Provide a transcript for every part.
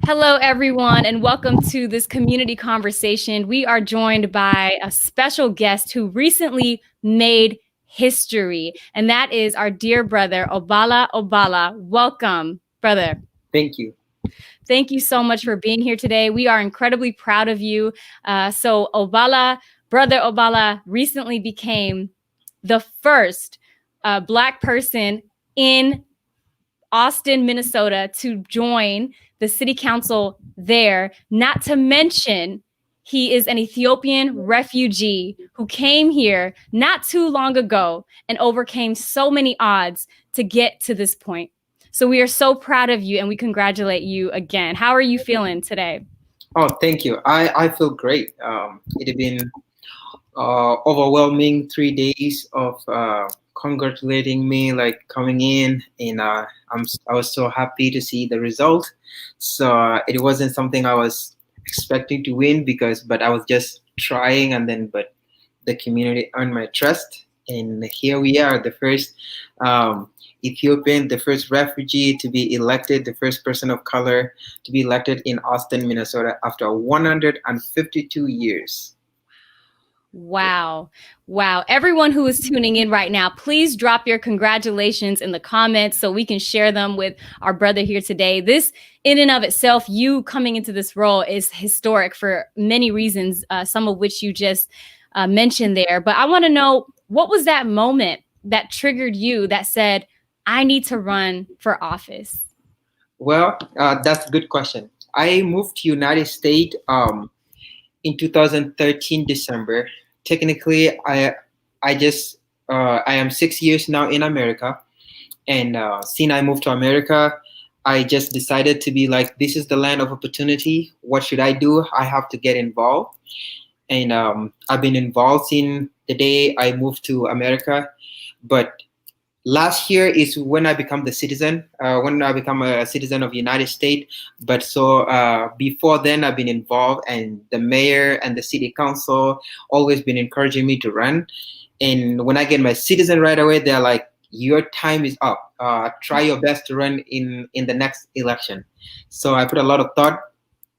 Hello, everyone, and welcome to this community conversation. We are joined by a special guest who recently made history, and that is our dear brother, Oballa Oballa. Welcome, brother. Thank you. Thank you so much for being here today. We are incredibly proud of you. Oballa, brother Oballa, recently became the first Black person in Austin, Minnesota, to join the city council there. Not to mention, he is an Ethiopian refugee who came here not too long ago and overcame so many odds to get to this point. So we are so proud of you and we congratulate you again. How are you feeling today? Oh, thank you. I feel great. It had been overwhelming 3 days of congratulating me, like coming in, and I was so happy to see the result. So it wasn't something I was expecting to win but I was just trying, and then but the community earned my trust, and here we are, the first um, Ethiopian, the first refugee to be elected, the first person of color to be elected in Austin, Minnesota, after 152 years. Wow. Wow. Everyone who is tuning in right now, please drop your congratulations in the comments so we can share them with our brother here today. This, in and of itself, you coming into this role is historic for many reasons, some of which you just mentioned there. But I want to know, what was that moment that triggered you that said, I need to run for office? Well, that's a good question. I moved to United States in 2013 December. Technically, I am 6 years now in America, and since I moved to America, I just decided to be like, this is the land of opportunity. What should I do? I have to get involved, and I've been involved since the day I moved to America. But last year is when I become the citizen, when I become a citizen of the United States. But so before then, I've been involved, and the mayor and the city council always been encouraging me to run. And when I get my citizen right away, they're like, "Your time is up. Try your best to run in the next election." So I put a lot of thought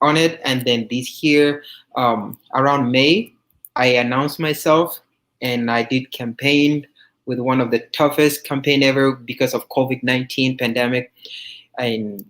on it, and then this year, around May, I announced myself, and I did campaign with one of the toughest campaign ever because of COVID-19 pandemic, and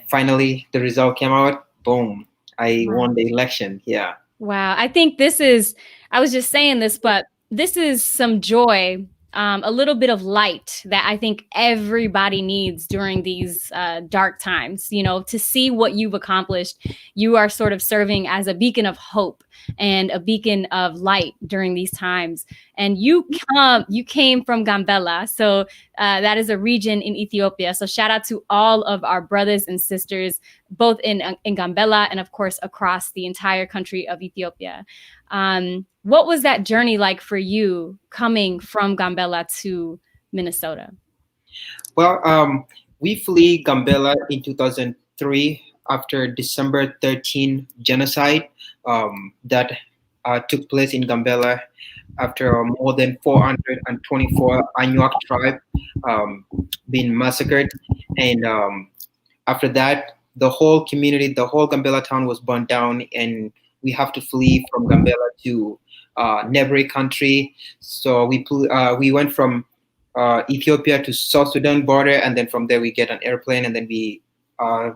finally the result came out. Boom! I won the election. Yeah. Wow. I think this is, I was just saying this, but this is some joy, a little bit of light that I think everybody needs during these dark times. You know, to see what you've accomplished, you are sort of serving as a beacon of hope and a beacon of light during these times. And you came from Gambela, so that is a region in Ethiopia. So shout out to all of our brothers and sisters, both in Gambela and of course across the entire country of Ethiopia. What was that journey like for you coming from Gambela to Minnesota? Well, we flee Gambela in 2003 after December 13 genocide that took place in Gambela after more than 424 Anuak tribe um, being massacred. And after that, the whole community, the whole Gambela town was burned down, and we have to flee from Gambela to neighboring country. So we went from Ethiopia to South Sudan border, and then from there we get an airplane, and then we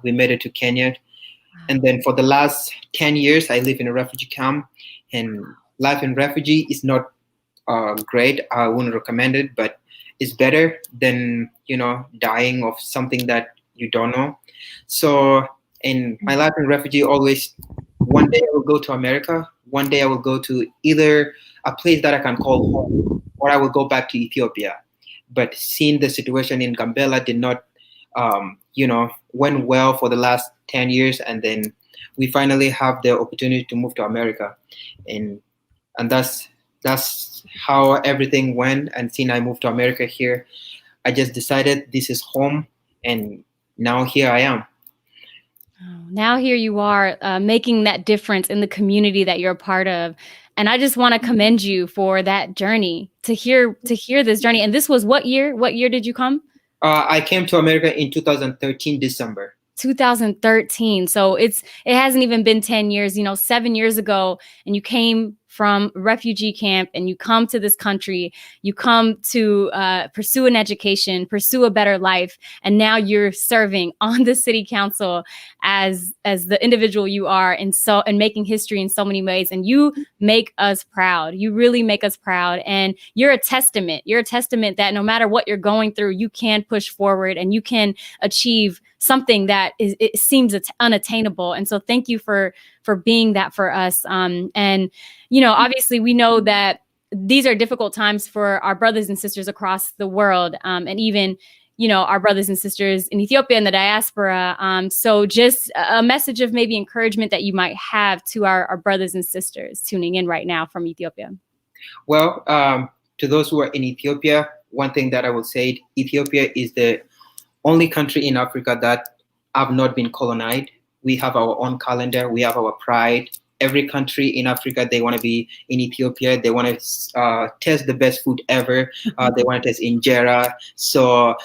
made it to Kenya. And then for the last 10 years, I live in a refugee camp, and life in refugee is not great. I wouldn't recommend it, but it's better than dying of something that you don't know. So in my life in refugee, always one day I will go to America, one day I will go to either a place that I can call home, or I will go back to Ethiopia. But seeing the situation in Gambela did not, went well for the last 10 years, and then we finally have the opportunity to move to America, and that's how everything went. And since I moved to America here, I just decided this is home, and now here I am. Now here you are making that difference in the community that you're a part of. And I just want to commend you for that journey, to hear this journey. And this was what year? What year did you come? I came to America in 2013 December. 2013. So it hasn't even been 10 years, 7 years ago, and you came from refugee camp and you come to this country, you come to pursue an education, pursue a better life, and now you're serving on the city council as the individual you are, and making history in so many ways. And you make us proud. You really make us proud. And you're a testament. You're a testament that no matter what you're going through, you can push forward and you can achieve something that it seems unattainable. And so thank you for being that for us. And obviously we know that these are difficult times for our brothers and sisters across the world, and even our brothers and sisters in Ethiopia and the diaspora. So just a message of maybe encouragement that you might have to our brothers and sisters tuning in right now from Ethiopia. Well, to those who are in Ethiopia, one thing that I will say, Ethiopia is the only country in Africa that have not been colonized. We have our own calendar. We have our pride. Every country in Africa, they want to be in Ethiopia. They want to taste the best food ever. They want to taste injera. So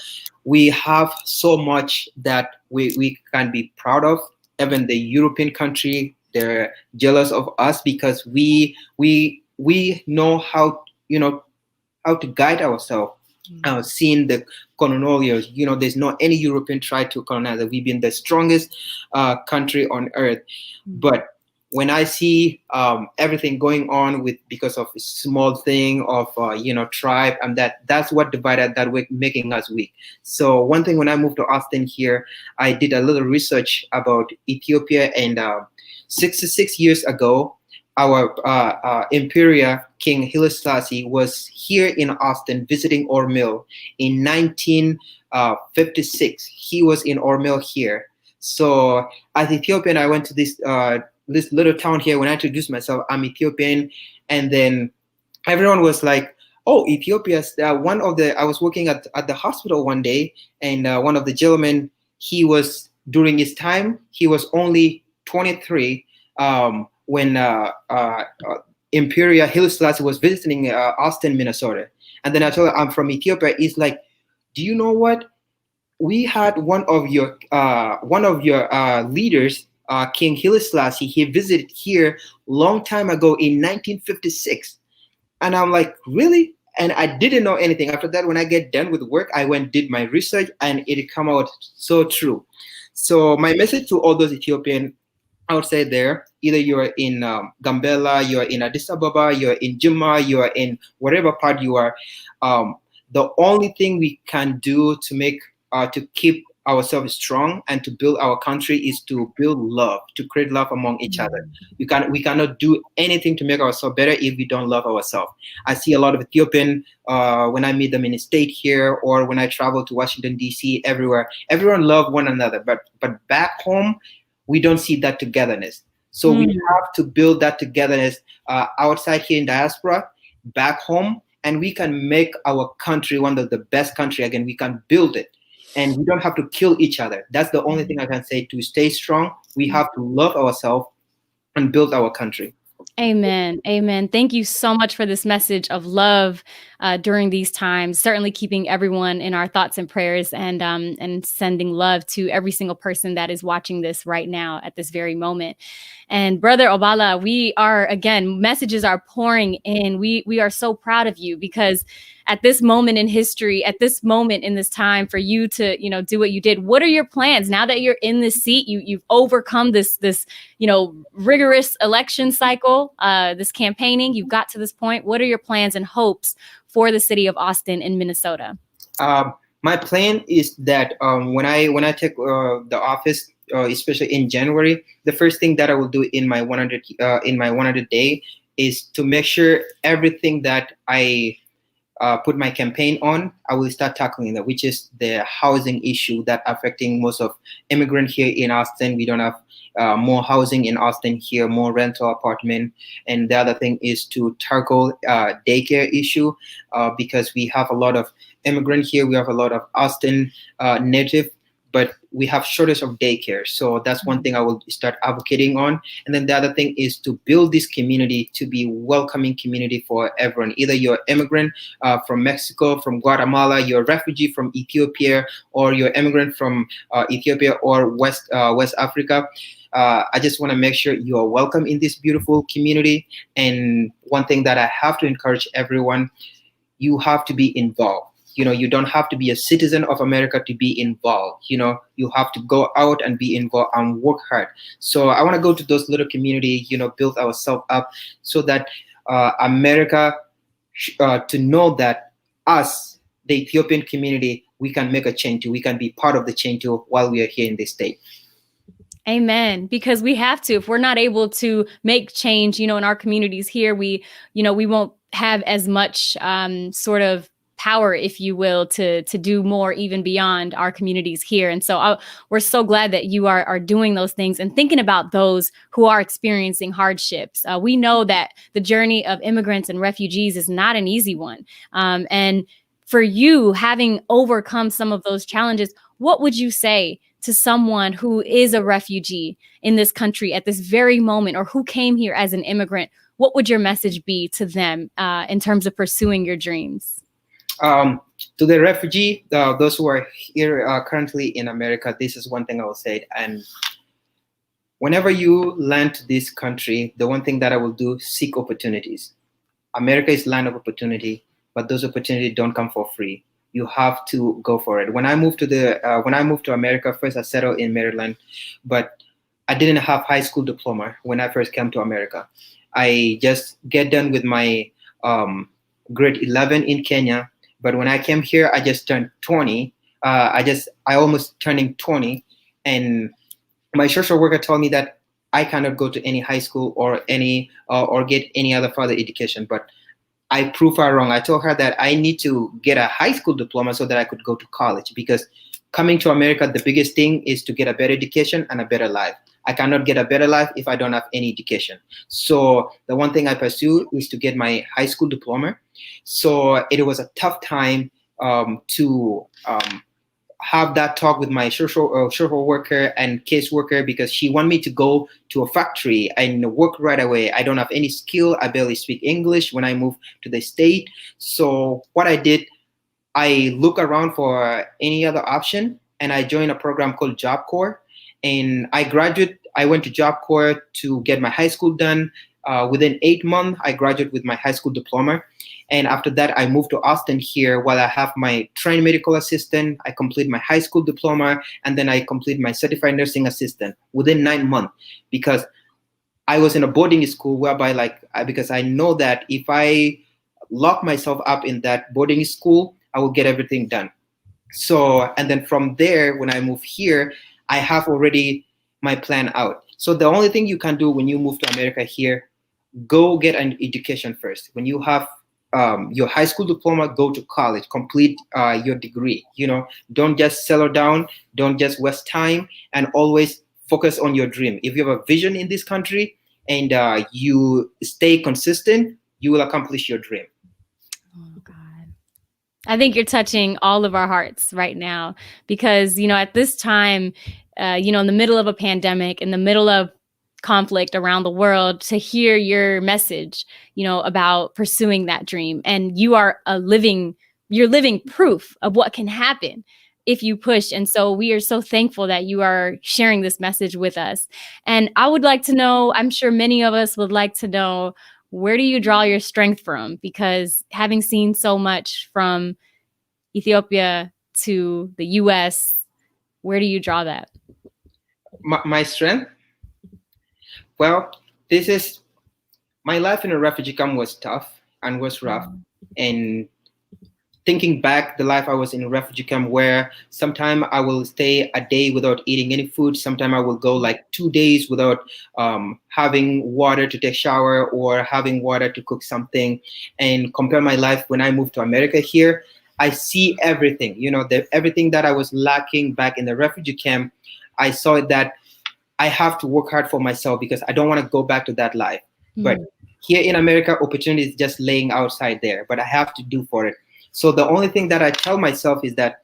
we have so much that we can be proud of. Even the European country, they're jealous of us because we know how to guide ourselves. Seeing the colonials, there's not any European try to colonize it. We've been the strongest country on earth. But when I see everything going on because of a small thing of tribe, and that's what divided, that we're making us weak. So one thing, when I moved to Austin here, I did a little research about Ethiopia, and 66 years ago, our Imperial King Haile Selassie was here in Austin visiting our mill in 1956. He was in our mill here. So as Ethiopian, I went to this little town here. When I introduced myself, I'm Ethiopian, and then everyone was like, "Oh, Ethiopia's I was working at the hospital one day, and one of the gentlemen, during his time, he was only 23. When Imperial Haile Selassie was visiting Austin, Minnesota. And then I told him, I'm from Ethiopia. He's like, do you know what? We had one of your leaders, King Haile Selassie. He visited here long time ago in 1956. And I'm like, really? And I didn't know anything. After that, when I get done with work, I went did my research, and it come out so true. So my message to all those Ethiopian outside there, either you're in Gambela, you're in Addis Ababa, you're in Jimma, you're in whatever part you are, the only thing we can do to keep ourselves strong and to build our country is to build love, to create love among each other. We cannot do anything to make ourselves better if we don't love ourselves. I see a lot of Ethiopian when I meet them in the state here, or when I travel to Washington D.C. everywhere. Everyone love one another, but back home, we don't see that togetherness. So we have to build that togetherness outside here in diaspora, back home, and we can make our country one of the best country again. We can build it, and we don't have to kill each other. That's the only thing I can say. To stay strong, we have to love ourselves and build our country. Amen. Amen. Thank you so much for this message of love during these times. Certainly keeping everyone in our thoughts and prayers, and sending love to every single person that is watching this right now at this very moment. And Brother Oballa, messages are pouring in. We are so proud of you, because at this moment in history, at this moment in this time, for you to, do what you did. What are your plans now that you're in this seat? You've overcome this rigorous election cycle, this campaigning. You've got to this point. What are your plans and hopes for the city of Austin in Minnesota? My plan is that when I take the office, especially in January, the first thing that I will do in my 100 day is to make sure everything that I put my campaign on, I will start tackling that, which is the housing issue that affecting most of immigrants here in Austin. We don't have more housing in Austin here, more rental apartment. And the other thing is to tackle daycare issue, because we have a lot of immigrants here. We have a lot of Austin native, but we have shortage of daycare. So that's one thing I will start advocating on. And then the other thing is to build this community to be welcoming community for everyone. Either you're immigrant from Mexico, from Guatemala, you're a refugee from Ethiopia, or you're immigrant from Ethiopia or West Africa. I just want to make sure you are welcome in this beautiful community. And one thing that I have to encourage everyone, you have to be involved. You don't have to be a citizen of America to be involved. You have to go out and be involved and work hard. So I want to go to those little community, build ourselves up so that America, to know that us, the Ethiopian community, we can make a change. We can be part of the change while we are here in this state. Amen. Because we have to. If we're not able to make change, in our communities here, we won't have as much sort of power, if you will, to do more even beyond our communities here. And so we're so glad that you are doing those things and thinking about those who are experiencing hardships. We know that the journey of immigrants and refugees is not an easy one. And for you, having overcome some of those challenges, what would you say to someone who is a refugee in this country at this very moment, or who came here as an immigrant? What would your message be to them in terms of pursuing your dreams? To the refugee, those who are here currently in America, this is one thing I will say. And whenever you land to this country, the one thing that I will do, seek opportunities. America is land of opportunity, but those opportunities don't come for free. You have to go for it. When I moved to America, first I settled in Maryland, but I didn't have high school diploma when I first came to America. I just get done with my grade 11 in Kenya. But when I came here, I just turned 20. I almost turning 20, and my social worker told me that I cannot go to any high school or get any other further education. But I proved her wrong. I told her that I need to get a high school diploma so that I could go to college, because coming to America, the biggest thing is to get a better education and a better life. I cannot get a better life if I don't have any education. So the one thing I pursue is to get my high school diploma. So it was a tough time to have that talk with my social worker and caseworker, because she wanted me to go to a factory and work right away. I don't have any skill. I barely speak English when I moved to the state. So what I did, I look around for any other option, and I joined a program called Job Corps. And I went to Job Corps to get my high school done. Within 8 months, I graduated with my high school diploma. And after that, I moved to Austin here while I have my trained medical assistant. I complete my high school diploma, and then I complete my certified nursing assistant within 9 months, because I was in a boarding school whereby because I know that if I lock myself up in that boarding school, I will get everything done. So, and then from there, when I move here, I have already my plan out. So the only thing you can do when you move to America here, go get an education first. When you have your high school diploma, go to college, complete your degree. Don't just settle down, don't just waste time, and always focus on your dream. If you have a vision in this country and you stay consistent, you will accomplish your dream. Oh, God. I think you're touching all of our hearts right now, because, at this time, in the middle of a pandemic, in the middle of conflict around the world, to hear your message, about pursuing that dream. And you're living proof of what can happen if you push. And so we are so thankful that you are sharing this message with us. And I would like to know, I'm sure many of us would like to know, where do you draw your strength from? Because having seen so much from Ethiopia to the US, where do you draw that? My strength? Well, this is my life in a refugee camp was tough and was rough. And thinking back, the life I was in a refugee camp, where sometimes I will stay a day without eating any food. Sometimes I will go 2 days without having water to take shower or having water to cook something. And compare my life when I moved to America here, I see everything, everything that I was lacking back in the refugee camp. I saw that I have to work hard for myself, because I don't want to go back to that life. But here in America, opportunity is just laying outside there, but I have to do for it. So the only thing that I tell myself is that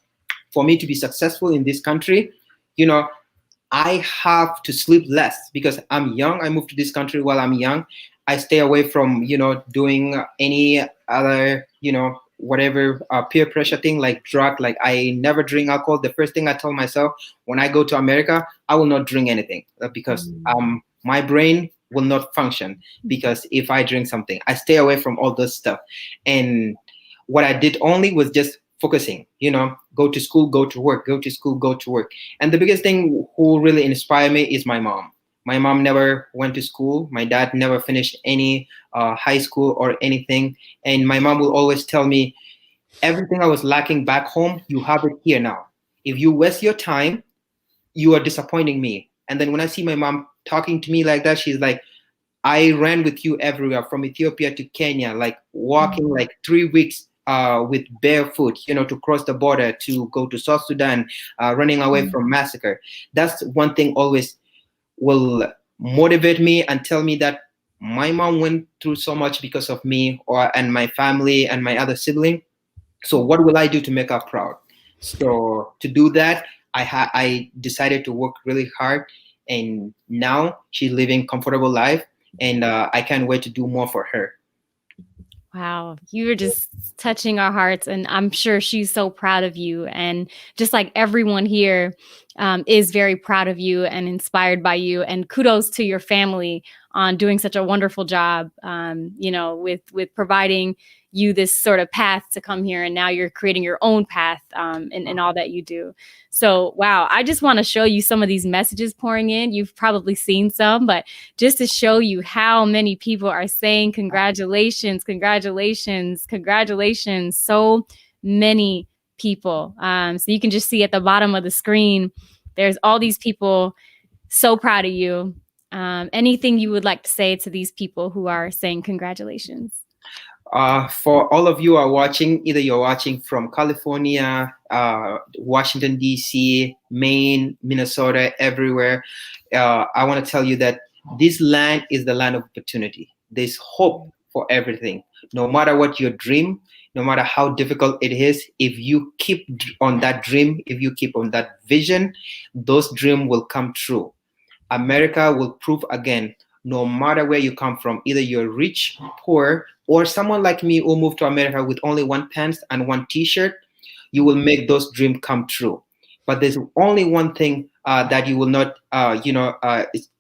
for me to be successful in this country, you know, I have to sleep less because I'm young. I moved to this country while I'm young. I stay away from, doing any other, whatever peer pressure thing like drug. Like I never drink alcohol. The first thing I tell myself when I go to America, I will not drink anything because Mm. my brain will not function because if I drink something, I stay away from all this stuff. And what I did only was just focusing, go to school, go to work, go to school, go to work. And the biggest thing who really inspired me is my mom. My mom never went to school. My dad never finished any high school or anything. And my mom will always tell me, everything I was lacking back home, you have it here now. If you waste your time, you are disappointing me. And then when I see my mom talking to me like that, she's like, I ran with you everywhere from Ethiopia to Kenya, like walking Mm. like 3 weeks with barefoot, to cross the border to go to South Sudan, running away Mm. from massacre. That's one thing always will motivate me and tell me that my mom went through so much because of me or and my family and my other sibling. So what will I do to make her proud? So to do that, I decided to work really hard, and now she's living comfortable life, and I can't wait to do more for her. Wow, you were just touching our hearts, and I'm sure she's so proud of you. And just like everyone here is very proud of you and inspired by you. And kudos to your family on doing such a wonderful job, with providing you this sort of path to come here. And now you're creating your own path in all that you do. So, wow, I just want to show you some of these messages pouring in. You've probably seen some, but just to show you how many people are saying congratulations, congratulations, congratulations. So many people. So you can just see at the bottom of the screen, there's all these people so proud of you. Anything you would like to say to these people who are saying congratulations? For all of you who are watching, either you're watching from California, Washington, D.C., Maine, Minnesota, everywhere, I want to tell you that this land is the land of opportunity. There's hope for everything. No matter what your dream, no matter how difficult it is, if you keep on that dream, if you keep on that vision, those dreams will come true. America will prove again, no matter where you come from, either you're rich, poor, or someone like me who moved to America with only one pants and one t-shirt, you will make those dreams come true. But there's only one thing that you will not,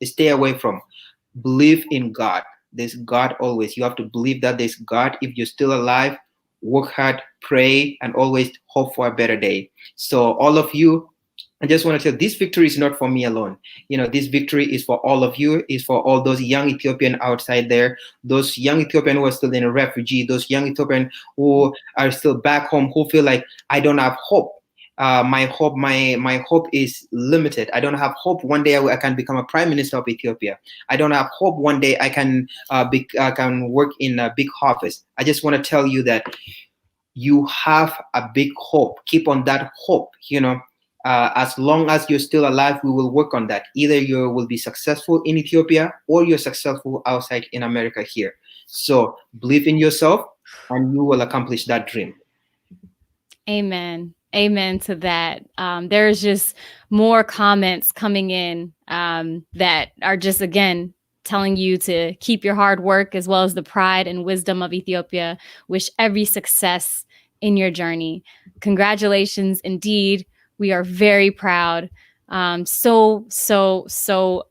stay away from. Believe in God. There's God always. You have to believe that there's God. If you're still alive, work hard, pray, and always hope for a better day. So all of you, I just want to tell this victory is not for me alone. This victory is for all of you, is for all those young Ethiopian outside there, those young Ethiopian who are still in a refugee, those young Ethiopian who are still back home, who feel like I don't have hope. My hope is limited. I don't have hope one day I can become a prime minister of Ethiopia. I don't have hope one day I can work in a big office. I just want to tell you that you have a big hope. Keep on that hope. As long as you're still alive, we will work on that. Either you will be successful in Ethiopia or you're successful outside in America here. So believe in yourself and you will accomplish that dream. Amen. Amen to that. There's just more comments coming in that are just, again, telling you to keep your hard work as well as the pride and wisdom of Ethiopia. Wish every success in your journey. Congratulations, indeed. We are very proud. So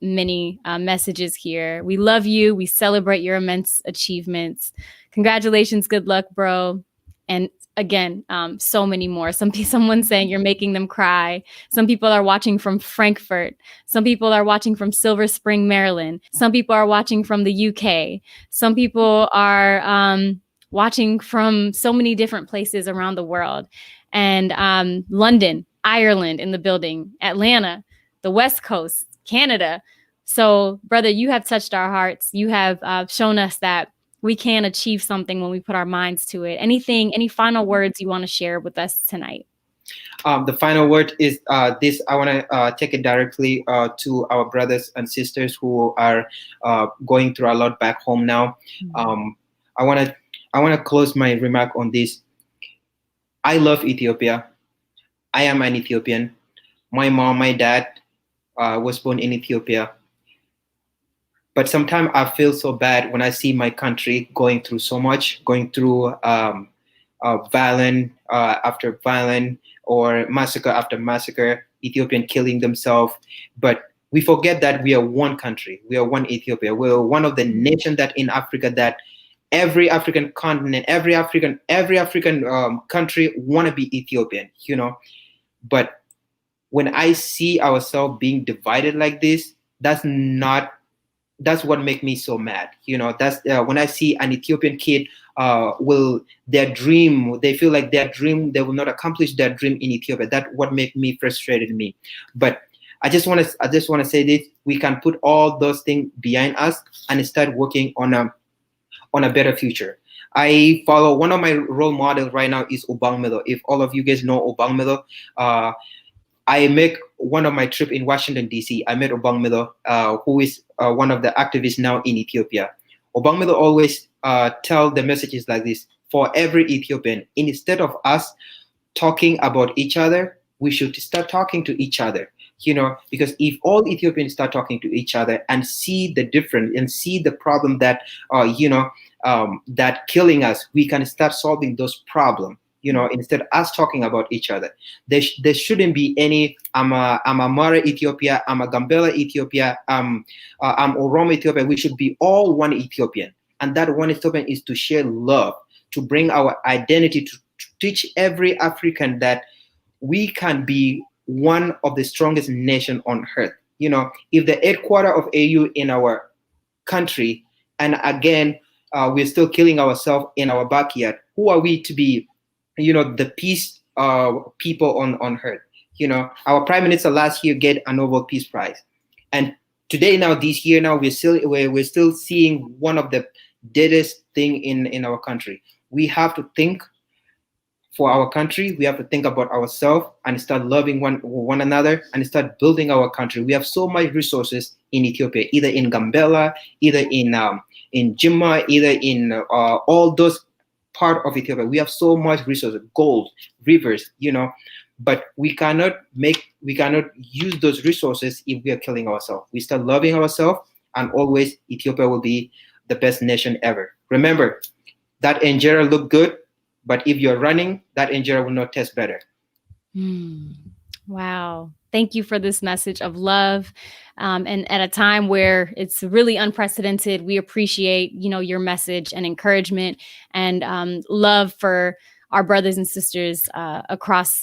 many messages here. We love you. We celebrate your immense achievements. Congratulations. Good luck, bro. And again, so many more. Someone saying you're making them cry. Some people are watching from Frankfurt. Some people are watching from Silver Spring, Maryland. Some people are watching from the UK. Some people are watching from so many different places around the world. And London, Ireland in the building, Atlanta, the West Coast, Canada. So, brother, you have touched our hearts. You have shown us that we can achieve something when we put our minds to it. Any final words you want to share with us tonight? The final word is this. I want to take it directly to our brothers and sisters who are going through a lot back home now. Um, I want to close my remark on this. I love Ethiopia. I am an Ethiopian, My mom, my dad was born in Ethiopia. But sometimes I feel so bad when I see my country going through so much, going through violent after violent or massacre after massacre, Ethiopian killing themselves. But we forget that we are one country. We are one Ethiopia. We are one of the nations that in Africa that every African continent, every African country want to be Ethiopian. But when I see ourselves being divided like this, that's not that's what make me so mad. That's when I see an Ethiopian kid will their dream, they feel like their dream, they will not accomplish their dream in Ethiopia. That what make me frustrated me. But I just want to say this: we can put all those things behind us and start working on a better future. I follow one of my role models right now is Oballa. If all of you guys know Oballa, I make one of my trip in Washington D.C. I met Oballa, who is one of the activists now in Ethiopia. Oballa always tell the messages like this: for every Ethiopian, instead of us talking about each other, we should start talking to each other. Because if all Ethiopians start talking to each other and see the difference and see the problem that that killing us, we can start solving those problems. Instead of us talking about each other, there shouldn't be any I'm a Mara Ethiopia, I'm a Gambela Ethiopia, I'm Oromo Ethiopia. We should be all one Ethiopian, and that one Ethiopian is to share love, to bring our identity, to teach every African that we can be one of the strongest nation on earth. If the headquarter of AU in our country, and again, we're still killing ourselves in our backyard, who are we to be, the peace people on earth? Our prime minister last year get a Nobel Peace Prize, and today now, this year now, we're still seeing one of the deadest thing in our country. We have to think for our country. We have to think about ourselves and start loving one another and start building our country. We have so much resources in Ethiopia, either in Gambela, either in Jimma, either in all those part of Ethiopia. We have so much resources, gold, rivers, but we cannot use those resources if we are killing ourselves. We start loving ourselves, and always Ethiopia will be the best nation ever. Remember, that injera look good, but if you're running, that injera will not taste better. Wow. Thank you for this message of love. And at a time where it's really unprecedented, we appreciate, your message and encouragement and love for our brothers and sisters across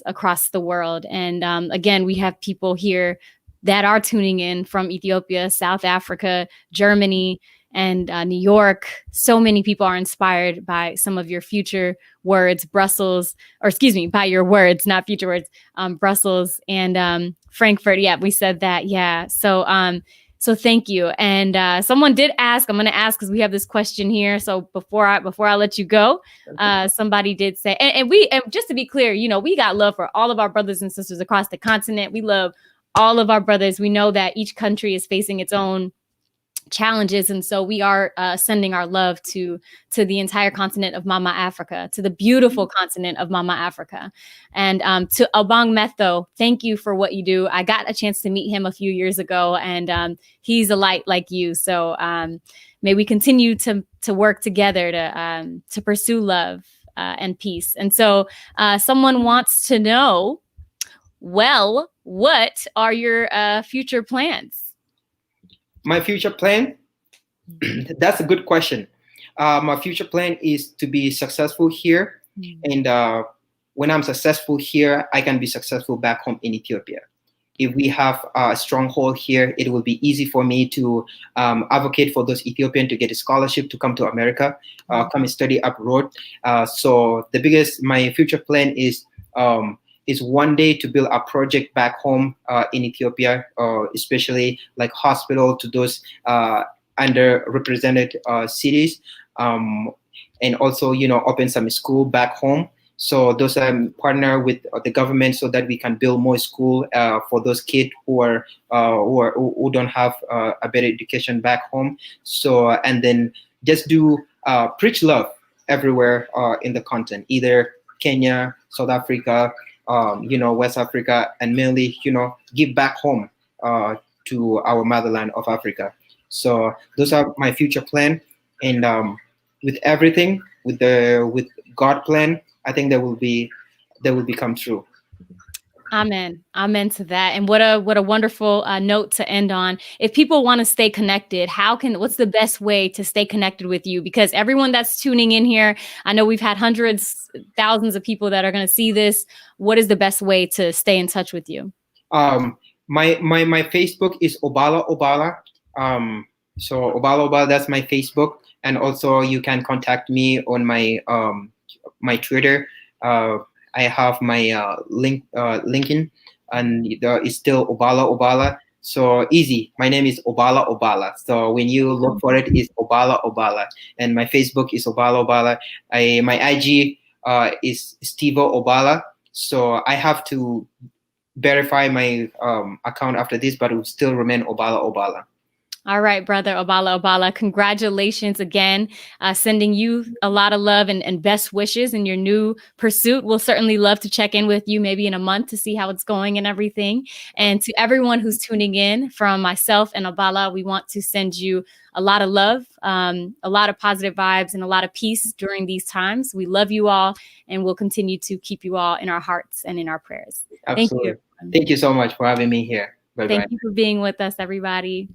the world. And again, we have people here that are tuning in from Ethiopia, South Africa, Germany, and New York. So many people are inspired by some of your future words, by your words, not future words, Brussels and Frankfurt. Yeah, we said that. Yeah. So thank you. And someone did ask, I'm going to ask because we have this question here. So before I let you go, somebody did say, and just to be clear, we got love for all of our brothers and sisters across the continent. We love all of our brothers. We know that each country is facing its own challenges, and so we are sending our love to the entire continent of Mama Africa, to the beautiful continent of Mama Africa. And to Obang Metho, thank you for what you do. I got a chance to meet him a few years ago, and he's a light like you. So may we continue to work together to pursue love and peace. And so someone wants to know, well, what are your future plans? My future plan? That's a good question. My future plan is to be successful here. And when I'm successful here, I can be successful back home in Ethiopia. If we have a stronghold here, it will be easy for me to advocate for those Ethiopians to get a scholarship to come to America, come and study abroad. So my future plan is one day to build a project back home in Ethiopia, especially like hospital to those underrepresented cities, and also open some school back home. So those partner with the government so that we can build more school for those kids who don't have a better education back home. So and then just do preach love everywhere in the continent, either Kenya, South Africa, West Africa, and mainly, give back home to our motherland of Africa. So those are my future plan, and with everything, with God plan, I think they will become true. Amen. Amen to that. And what a wonderful note to end on. If people want to stay connected, what's the best way to stay connected with you? Because everyone that's tuning in here, I know we've had hundreds, thousands of people that are going to see this. What is the best way to stay in touch with you? My Facebook is Oballa Oballa. So Oballa Oballa, that's my Facebook, and also you can contact me on my Twitter. I have my LinkedIn, and it's still Oballa Oballa. So easy. My name is Oballa Oballa. So when you look for it, it's Oballa Oballa, and my Facebook is Oballa Oballa. My IG is Stevo Oballa. So I have to verify my account after this, but it will still remain Oballa Oballa. All right, brother Oballa Oballa, congratulations again. Sending you a lot of love and best wishes in your new pursuit. We'll certainly love to check in with you maybe in a month to see how it's going and everything. And to everyone who's tuning in, from myself and Oballa, we want to send you a lot of love, a lot of positive vibes, and a lot of peace during these times. We love you all, and we'll continue to keep you all in our hearts and in our prayers. Absolutely. Thank you. Thank you so much for having me here. Bye-bye. Thank you for being with us, everybody.